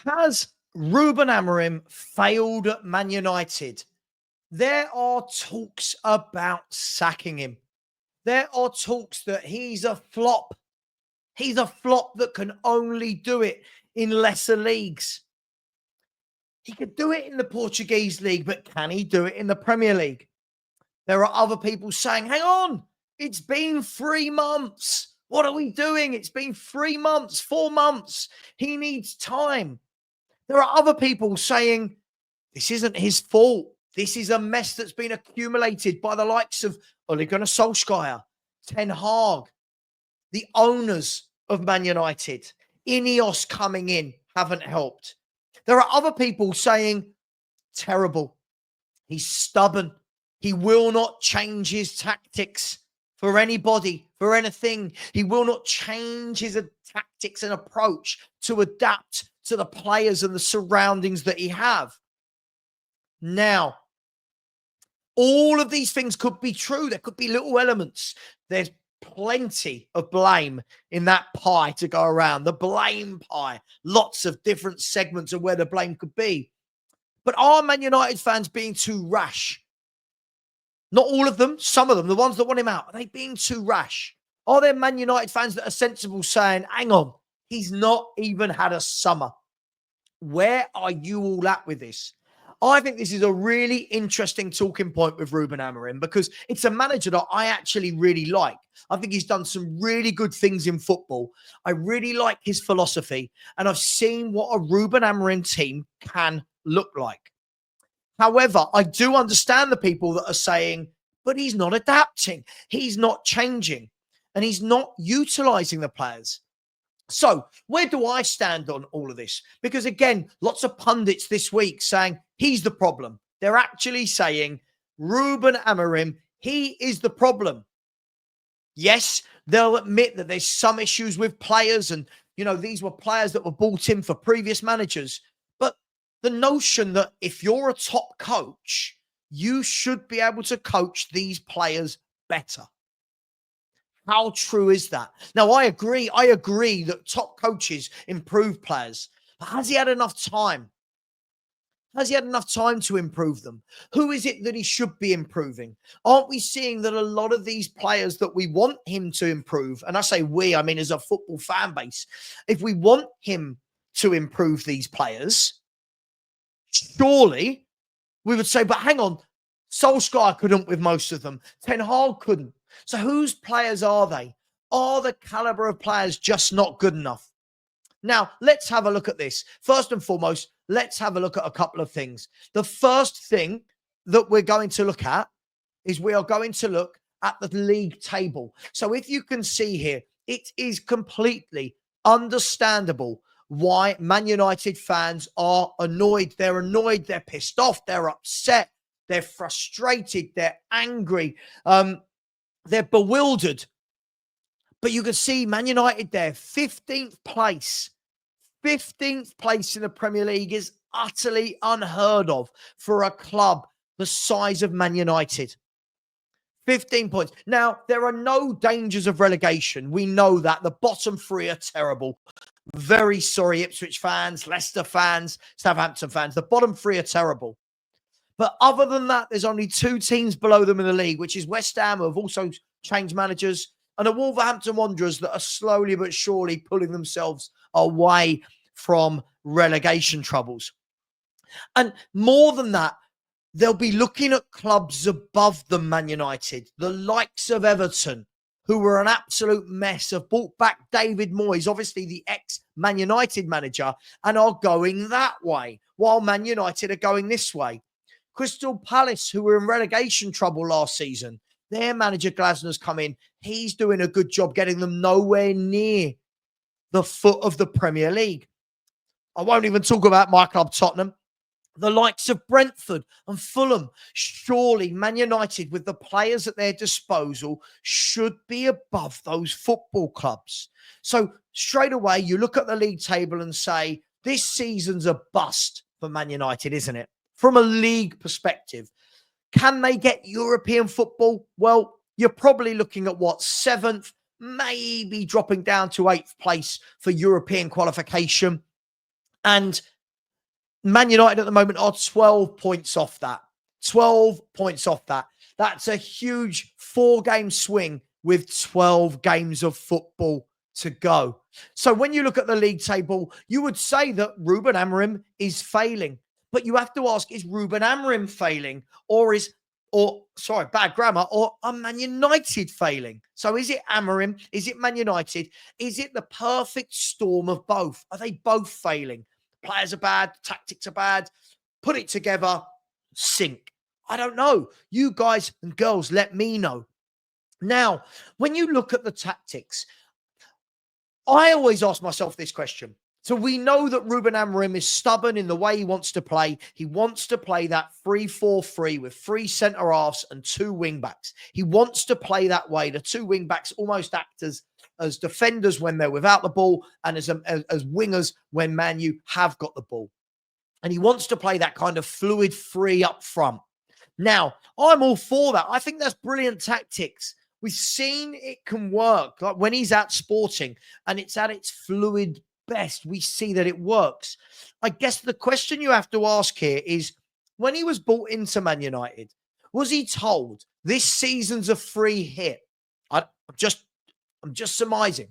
Has Ruben Amorim failed at Man United? There are talks about sacking him. There are talks that he's a flop. He's a flop that can only do it in lesser leagues. He could do it in the Portuguese league, but can he do it in the Premier League? There are other people saying, hang on, it's been 3 months. What are we doing? It's been 3 months, 4 months. He needs time. There are other people saying, this isn't his fault. This is a mess that's been accumulated by the likes of Ole Gunnar Solskjaer, Ten Hag, the owners of Man United. Ineos coming in haven't helped. There are other people saying, terrible. He's stubborn. He will not change his tactics for anybody, for anything. He will not change his tactics and approach to adapt to the players and the surroundings that he have. Now, all of these things could be true. There could be little elements. There's plenty of blame in that pie to go around. The blame pie. Lots of different segments of where the blame could be. But are Man United fans being too rash? Not all of them. Some of them, the ones that want him out. Are they being too rash? Are there Man United fans that are sensible saying, hang on, he's not even had a summer? Where are you all at with this? I think this is a really interesting talking point with Ruben Amorim because it's a manager that I actually really like. I think he's done some really good things in football. I really like his philosophy, and I've seen what a Ruben Amorim team can look like. However, I do understand the people that are saying, but he's not adapting. He's not changing, and he's not utilizing the players. So where do I stand on all of this? Because again, lots of pundits this week saying he's the problem. They're actually saying Ruben Amorim, he is the problem. Yes, they'll admit that there's some issues with players and, you know, these were players that were bought in for previous managers. But the notion that if you're a top coach, you should be able to coach these players better. How true is that? Now, I agree that top coaches improve players. But has he had enough time? Has he had enough time to improve them? Who is it that he should be improving? Aren't we seeing that a lot of these players that we want him to improve, and I say we, I mean as a football fan base, if we want him to improve these players, surely we would say, but hang on, Solskjaer couldn't with most of them. Ten Hag couldn't. So whose players are they? Are the caliber of players just not good enough? Now, let's have a look at this. First and foremost, let's have a look at a couple of things. The first thing that we're going to look at is we are going to look at the league table. So if you can see here, it is completely understandable why Man United fans are annoyed. They're annoyed, they're pissed off, they're upset, they're frustrated, they're angry. They're bewildered. But you can see Man United there, 15th place. 15th place in the Premier League is utterly unheard of for a club the size of Man United. 15 points. Now, there are no dangers of relegation. We know that. The bottom 3 are terrible. Very sorry, Ipswich fans, Leicester fans, Southampton fans. The bottom 3 are terrible. But other than that, there's only 2 teams below them in the league, which is West Ham, who have also changed managers, and the Wolverhampton Wanderers that are slowly but surely pulling themselves away from relegation troubles. And more than that, they'll be looking at clubs above them, Man United, the likes of Everton, who were an absolute mess, have brought back David Moyes, obviously the ex-Man United manager, and are going that way, while Man United are going this way. Crystal Palace, who were in relegation trouble last season, their manager Glasner's come in. He's doing a good job getting them nowhere near the foot of the Premier League. I won't even talk about my club, Tottenham. The likes of Brentford and Fulham. Surely Man United, with the players at their disposal, should be above those football clubs. So straight away, you look at the league table and say, this season's a bust for Man United, isn't it? From a league perspective. Can they get European football? Well, you're probably looking at 7th, maybe dropping down to 8th place for European qualification. And Man United at the moment are 12 points off that. 12 points off that. That's a huge 4-game swing with 12 games of football to go. So when you look at the league table, you would say that Ruben Amorim is failing. But you have to ask, is Ruben Amorim failing? Bad grammar, or are Man United failing? So is it Amorim? Is it Man United? Is it the perfect storm of both? Are they both failing? Players are bad, tactics are bad. Put it together, sink. I don't know. You guys and girls, let me know. Now, when you look at the tactics, I always ask myself this question. So we know that Ruben Amorim is stubborn in the way he wants to play. He wants to play that 3-4-3 with 3 centre-halves and 2 wing-backs. He wants to play that way. The 2 wing-backs almost act as defenders when they're without the ball and as wingers when Man U have got the ball. And he wants to play that kind of fluid 3 up front. Now, I'm all for that. I think that's brilliant tactics. We've seen it can work. Like when he's at Sporting and it's at its fluid best, we see that it works. I guess the question you have to ask here is, when he was brought into Man United, was he told this season's a free hit? I'm just surmising.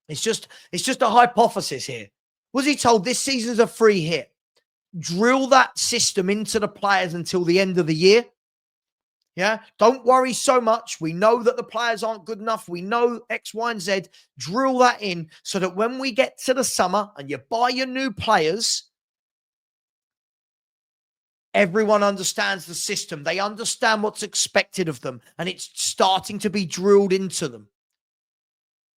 It's just a hypothesis here. Was he told this season's a free hit? Drill that system into the players until the end of the year. Yeah, don't worry so much. We know that the players aren't good enough. We know X, Y, and Z. Drill that in so that when we get to the summer and you buy your new players, everyone understands the system. They understand what's expected of them, and it's starting to be drilled into them.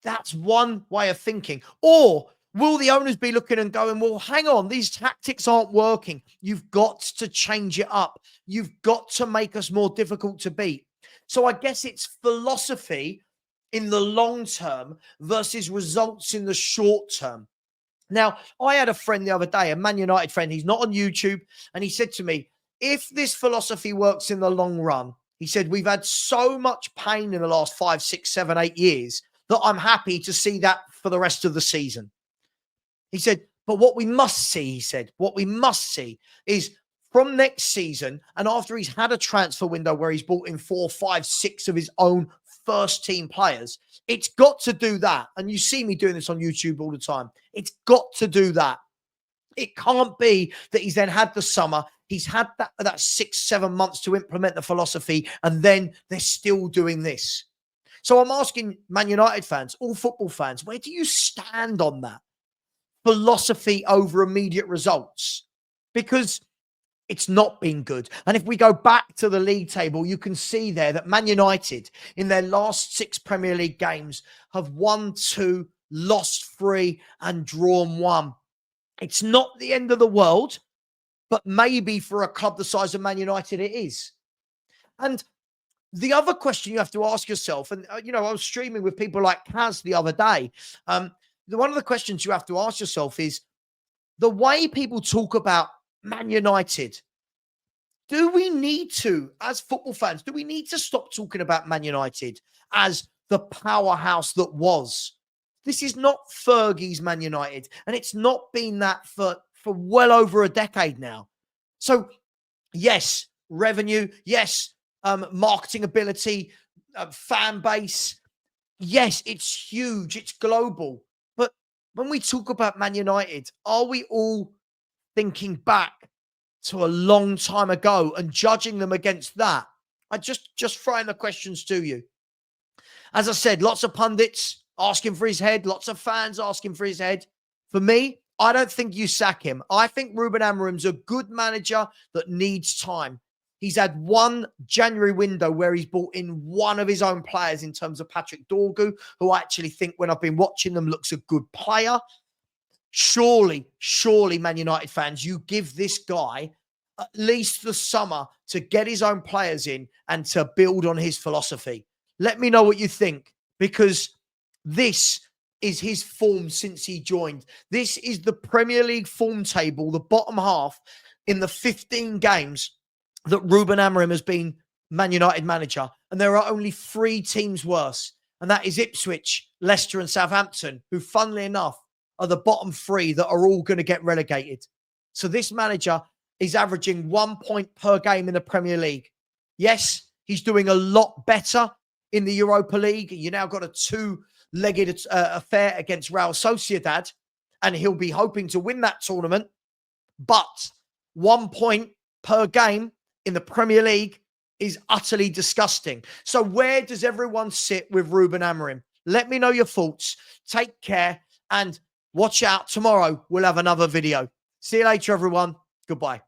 That's one way of thinking. Or will the owners be looking and going, well, hang on, these tactics aren't working. You've got to change it up. You've got to make us more difficult to beat. So I guess it's philosophy in the long term versus results in the short term. Now, I had a friend the other day, a Man United friend. He's not on YouTube. And he said to me, if this philosophy works in the long run, he said, we've had so much pain in the last 5, 6, 7, 8 years that I'm happy to see that for the rest of the season. He said, but what we must see, he said, what we must see is from next season, and after he's had a transfer window where he's brought in 4, 5, 6 of his own first team players, it's got to do that. And you see me doing this on YouTube all the time. It's got to do that. It can't be that he's then had the summer, he's had that 6, 7 months to implement the philosophy, and then they're still doing this. So I'm asking Man United fans, all football fans, where do you stand on that? Philosophy over immediate results, because it's not been good. And if we go back to the league table, you can see there that Man United in their last 6 Premier League games have won 2, lost 3 and drawn 1. It's not the end of the world, but maybe for a club the size of Man United it is. And the other question you have to ask yourself, and I was streaming with people like Kaz the other day, one of the questions you have to ask yourself is the way people talk about Man United. Do we need to, as football fans, do we need to stop talking about Man United as the powerhouse that was? This is not Fergie's Man United, and it's not been that for well over a decade now. So, yes, revenue, yes, marketing ability, fan base, yes, it's huge, it's global. But when we talk about Man United, are we all thinking back to a long time ago and judging them against that? I just throwing the questions to you. As I said, lots of pundits asking for his head, lots of fans asking for his head. For me, I don't think you sack him. I think Ruben Amorim's a good manager that needs time. He's had one January window where he's brought in one of his own players in terms of Patrick Dorgu, who I actually think, when I've been watching them, looks a good player. Surely, Man United fans, you give this guy at least the summer to get his own players in and to build on his philosophy. Let me know what you think, because this is his form since he joined. This is the Premier League form table, the bottom half in the 15 games that Ruben Amorim has been Man United manager. And there are only 3 teams worse. And that is Ipswich, Leicester and Southampton, who, funnily enough, are the bottom 3 that are all going to get relegated. So this manager is averaging 1 point per game in the Premier League. Yes, he's doing a lot better in the Europa League. You now got a two-legged affair against Real Sociedad, and he'll be hoping to win that tournament. But 1 point per game in the Premier League is utterly disgusting. So where does everyone sit with Ruben Amorim? Let me know your thoughts. Take care and watch out. Tomorrow we'll have another video. See you later, everyone. Goodbye.